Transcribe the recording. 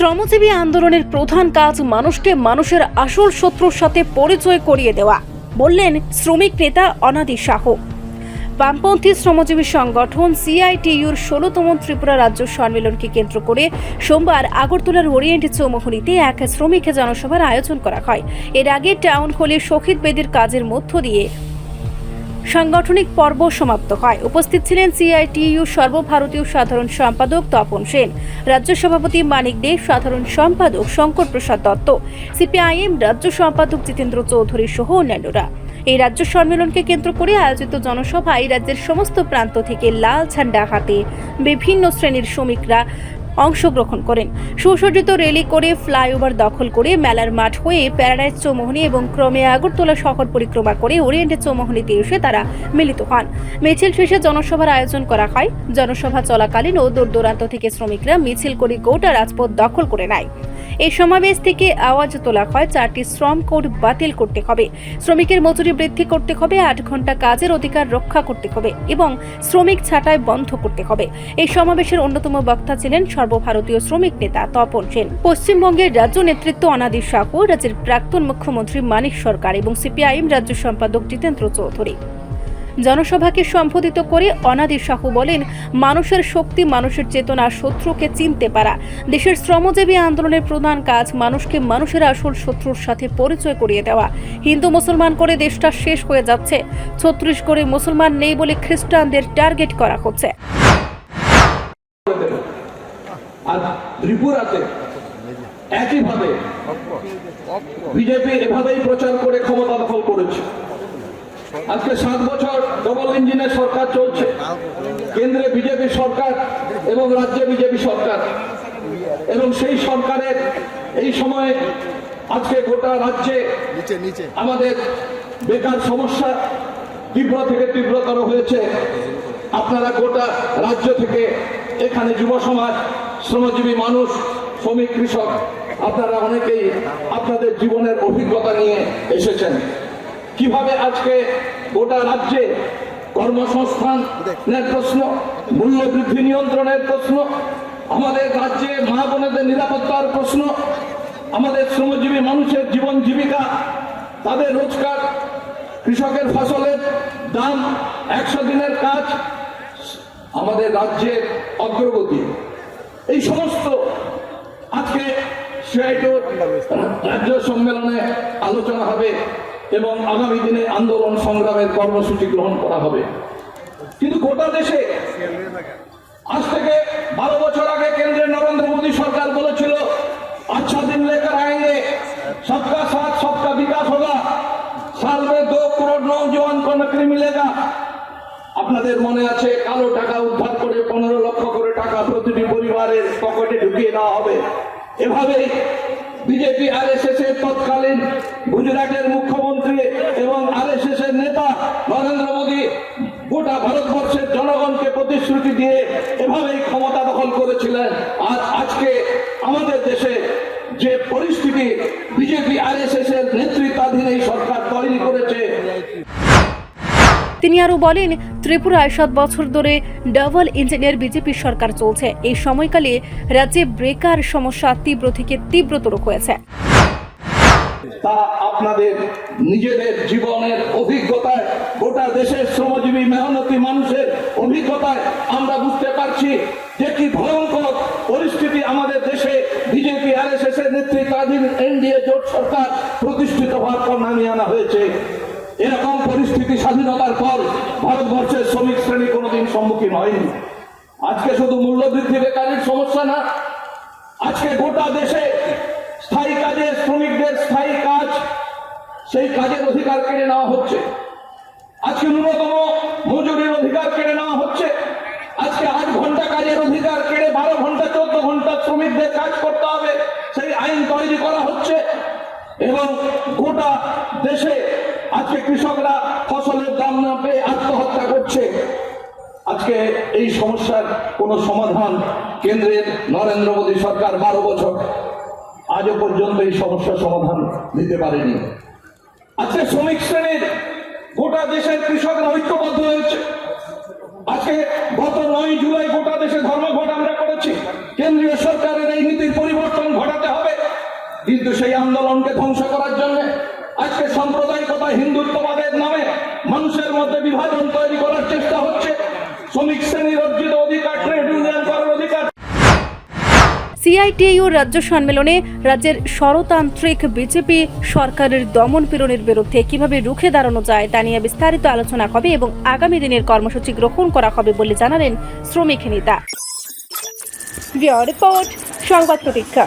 শ্রমজীবী আন্দোলনের প্রধান কাজ মানুষকে মানুষের আসল শত্রুর সাথে পরিচয় করিয়ে দেওয়া, বললেন শ্রমিক নেতা অনাদি শাহ। বামপন্থী শ্রমজীবী সংগঠন সিআইটিইউর ১৬তম ত্রিপুরা রাজ্য সম্মেলনকে কেন্দ্র করে সোমবার আগরতলার ওরিয়েন্ট চৌমুহনীতে এক শ্রমিক জনসভার আয়োজন করা হয়। এর আগে টাউন হলে শহীদ বেদির কাজের মধ্য দিয়ে সাংগঠনিক পর্ব সমাপ্ত হয়। উপস্থিত ছিলেন সিআইটিইউ সর্বভারতীয় সাধারণ সম্পাদক তপন সেন, রাজ্য সভাপতি মানিক দে, সাধারণ সম্পাদক শঙ্কর প্রসাদ দত্ত, সিপিআইএম রাজ্য সম্পাদক জিতেন্দ্র চৌধুরী সহ অন্যান্যরা। এই রাজ্য সম্মেলনকে কেন্দ্র করে আয়োজিত জনসভায় রাজ্যের সমস্ত প্রান্ত থেকে লাল ঝান্ডা হাতে বিভিন্ন শ্রেণীর শ্রমিকরা অংশগ্রহণ করেন। সুসজ্জিত র্যালি করে ফ্লাইওভার দখল করে মেলার মাঠ হয়ে প্যারাডাইজ চৌমুহনী এবং ক্রমে আগরতলা শহর পরিক্রমা করে ওরিয়েন্ট চৌমুহনীতে এসে তারা মিলিত হন। মিছিল শেষে জনসভার আয়োজন করা হয়। জনসভা চলাকালীন ও দূর দূরান্ত থেকে শ্রমিকরা মিছিল করে গোটা রাজপথ দখল করে নেয়। এই সমাবেশ থেকে আওয়াজ তোলা হয় 4টি শ্রম কোড বাতিল করতে হবে, শ্রমিকের মজুরি বৃদ্ধি করতে হবে, 8 ঘন্টা কাজের অধিকার রক্ষা করতে হবে এবং শ্রমিক ছাঁটাই বন্ধ করতে হবে। এই সমাবেশের অন্যতম বক্তা ছিলেন সর্বভারতীয় শ্রমিক নেতা তপন সেন, পশ্চিমবঙ্গের রাজ্য নেতৃত্ব অনাদি শাহ, রাজ্যের প্রাক্তন মুখ্যমন্ত্রী মানিক সরকার এবং সিপিআইএম রাজ্য সম্পাদক জিতেন্দ্র চৌধুরী। জনসভাকে সম্বোধিত করে অনাদি শাহ বলেন, মানুষের শক্তি, মানুষের চেতনা, শত্রুকে চিনতে পারা। দেশের শ্রমজীবী আন্দোলনের প্রধান কাজ মানুষকে মানুষের আসল শত্রুর সাথে পরিচয় করিয়ে দেওয়া। হিন্দু মুসলমান করে দেশটা শেষ হয়ে যাচ্ছে। 36 করে মুসলমান নেই বলে খ্রিস্টানদের টার্গেট করা হচ্ছে। আর ত্রিপুরাতে একইভাবে বিজেপি এভাবেই প্রচার করে ক্ষমতা দখল করেছে। আজকে 7 বছর ডবল ইঞ্জিনের সরকার চলছে, কেন্দ্রে বিজেপি সরকার এবং রাজ্যে বিজেপি সরকার, এবং সেই সরকারের এই সময়ে আজকে গোটা রাজ্যে আমাদের বেকার সমস্যা তীব্র থেকে তীব্রতর হয়েছে। আপনারা গোটা রাজ্য থেকে এখানে যুব সমাজ, শ্রমজীবী মানুষ, শ্রমিক, কৃষক, আপনারা অনেকেই আপনাদের জীবনের অভিজ্ঞতা নিয়ে এসেছেন। কিভাবে আজকে গোটা রাজ্যে কর্মসংস্থানের প্রশ্ন, মূল্য বৃদ্ধি নিয়ন্ত্রণের প্রশ্ন, আমাদের রাজ্যে মা বোনেদের নিরাপত্তার প্রশ্ন, আমাদের শ্রমজীবী মানুষের জীবন জীবিকা, তাদের রোজগার, কৃষকের ফসলের দাম, 100 দিনের কাজ, আমাদের রাজ্যের অগ্রগতি, এই সমস্ত আজকে সিআইটিইউর রাজ্য সম্মেলনে আলোচনা হবে এবং আগামী দিনে আন্দোলন সংগ্রামের কর্মসূচি গ্রহণ করা হবে। কিন্তু গোটা দেশে আজ থেকে 12 বছর আগে কেন্দ্রের নরেন্দ্র মোদী সরকার বলেছিল, আচ্ছা দিন লেकर आएंगे, सबका साथ सबका विकास होगा, साल में 2 करोड़ नौजवान को नौकरी मिलेगा। আপনাদের মনে আছে, কালো টাকা উদ্ধার করে 15 লক্ষ করে টাকা প্রতিটি পরিবারের পকেটে ঢুকিয়ে দেওয়া হবে। এভাবেই বিজেপি আরএসএস এর তৎকালীন গুজরাটের মুখ্যমন্ত্রী এবং আরএসএস এর নেতা নরেন্দ্র মোদী গোটা ভারতবর্ষের জনগণকে প্রতিশ্রুতি দিয়ে এভাবেই ক্ষমতা দখল করেছিলেন। আর আজকে আমাদের দেশে যে পরিস্থিতি বিজেপি আরএসএস এর নেতৃত্বাধীন এই সরকার তৈরি করেছে। তিনি আরো বলেন, ত্রিপুরায় 7 বছর ধরে ডাবল ইঞ্জিনের বিজেপি সরকার চলছে। এই সময়কালে রাজ্যে বেকার সমস্যা তীব্র থেকে তীব্রতর হয়েছে। তা আপনাদের নিজেদের জীবনের অভিজ্ঞতায়, গোটা দেশের শ্রমজীবী মেহনতি মানুষের অভিজ্ঞতায় আমরা বুঝতে পারছি যে কি ভয়ঙ্কর পরিস্থিতি আমাদের দেশে বিজেপি আরএসএস এর নেতৃত্বাধীন এনডিএ জোট সরকার প্রতিষ্ঠিত হওয়ার পর নামিয়ে আনা হয়েছে। এরকম পরিস্থিতি স্বাধীনতার পর ভারতবর্ষের শ্রমিক শ্রেণী কোনোদিন সম্মুখীন হয়নি। আজকে শুধু মূল্যবৃদ্ধি, বেকারের সমস্যা না, আজকে গোটা দেশে স্থায়ী কাজে শ্রমিকদের স্থায়ী কাজ, সেই কাজের অধিকার কেড়ে নেওয়া হচ্ছে। আজকে ন্যূনতম মজুরির অধিকার কেড়ে নেওয়া হচ্ছে। আজকে 8 ঘন্টা কাজের অধিকার কেড়ে 12 ঘন্টা 14 ঘন্টা শ্রমিকদের কাজ করতে হবে, সেই আইন তৈরি করা হচ্ছে। এবং গোটা দেশে আজকে কৃষকরা ফসলের দাম না পেয়ে আত্মহত্যা করছে। আজকে এই সমস্যার কোনো সমাধান কেন্দ্রের নরেন্দ্র মোদী সরকার 12 বছর আজও পর্যন্ত এই সমস্যার সমাধান দিতে পারেনি। আজকে শ্রমিক শ্রেণীর, গোটা দেশের কৃষকরা ঐক্যবদ্ধ হয়েছে। আজকে গত 9 জুলাই গোটা দেশে ধর্মঘট আমরা করেছি। কেন্দ্রীয় সরকারের এই নীতির পরিবর্তন কিন্তু সেই আন্দোলনকে ধ্বংস করার জন্য আজকে সাম্প্রদায়িকতা হিন্দুত্ববাদের নামে মানুষের মধ্যে বিভাজন তৈরি করার চেষ্টা হচ্ছে। শ্রমিক শ্রেণীর অর্জিত অধিকার, ট্রেড ইউনিয়ন করার অধিকার। সিআইটিইউর রাজ্য সম্মেলনে রাজ্যের স্বরতান্ত্রিক বিজেপি সরকারের দমন পীড়নের বিরুদ্ধে কিভাবে রুখে দাঁড়ানো যায় তা নিয়ে বিস্তারিত আলোচনা হবে এবং আগামী দিনের কর্মসূচি গ্রহণ করা হবে বলে জানালেন শ্রমিক নেতা। রিপোর্ট সংবাদ প্রতীক্ষা।